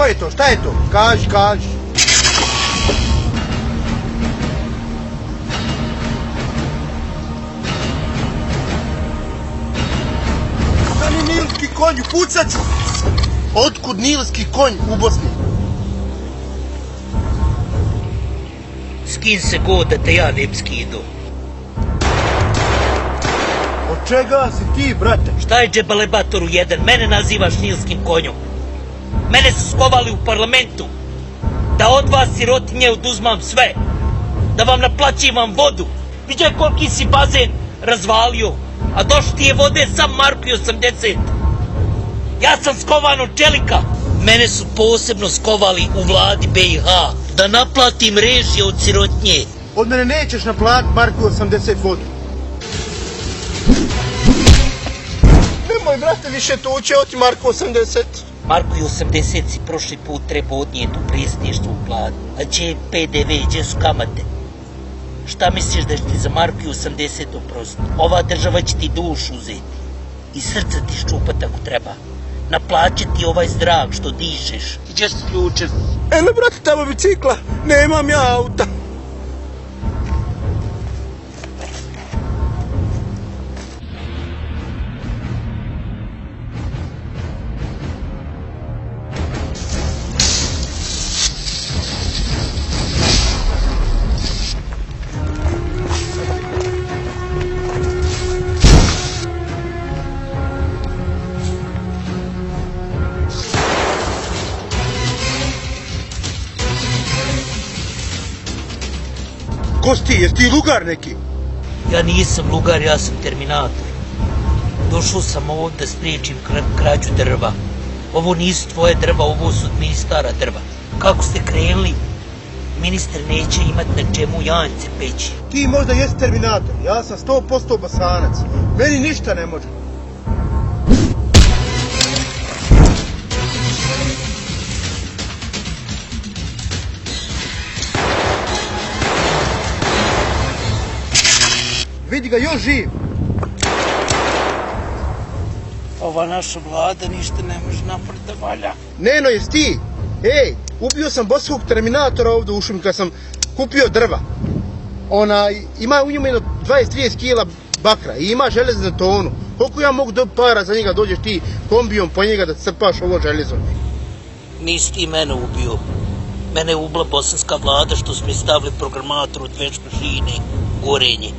je to? Šta je to? Kaži. Da li nilski konj, pucat ću! Otkud nilski konj u Bosni? Skin se god da te ja ne bi skidu. Od čega si ti, brate? Šta je džebalebatoru jedan? Mene nazivaš nilskim konjom. Mene su skovali u parlamentu. Da od vas sirotinje oduzmam sve. Da vam naplaćivam vodu. Viđaj koliki si bazen razvalio. A došli ti je vode sam marku 80. Ja sam skovan od čelika. Mene su posebno skovali u vladi BiH. Da naplatim režije od sirotinje. Od mene nećeš naplatiti marku 80 vodu. Nemoj, brate, više tuče, oti marku 80. Marku 80 si prošli put treba odnijeti u predsjedništvu u vladu. A gdje je PDV, gdje su kamate? Šta misliš da će ti za marku 80 oprostiti? Ova država će ti dušu uzeti. I srce ti ščupati ako treba. Naplaćati ovaj zrak što dišeš. Gdje su ključe? Eno, brate, tamo bicikla. Nemam ja auta. Ko si ti? Jesi ti lugar neki? Ja nisam lugar, ja sam terminator. Došao sam ovdje da spriječim krađu drva. Ovo nisu tvoje drva, ovo su od ministara drva. Kako ste krenuli, ministar neće imat na čemu jance peći. Ti možda jesi terminator, ja sam 100% bosanac. Meni ništa ne može. Vidi ga, još živ. Ova naša vlada ništa ne može napraviti da valja. Neno, jesi ti? Ej, ubio sam boskog terminatora ovdje u šumi kad sam kupio drva. Ima u njemu 20-30 kila bakra i ima železnu tonu. Koliko ja mogu dobiti para za njega, dođeš ti kombijom po njega da crpaš ovo železo? Nisi ti mene ubio. Mene je ubila bosanska vlada što smo stavili programator od već mašine, gorenje.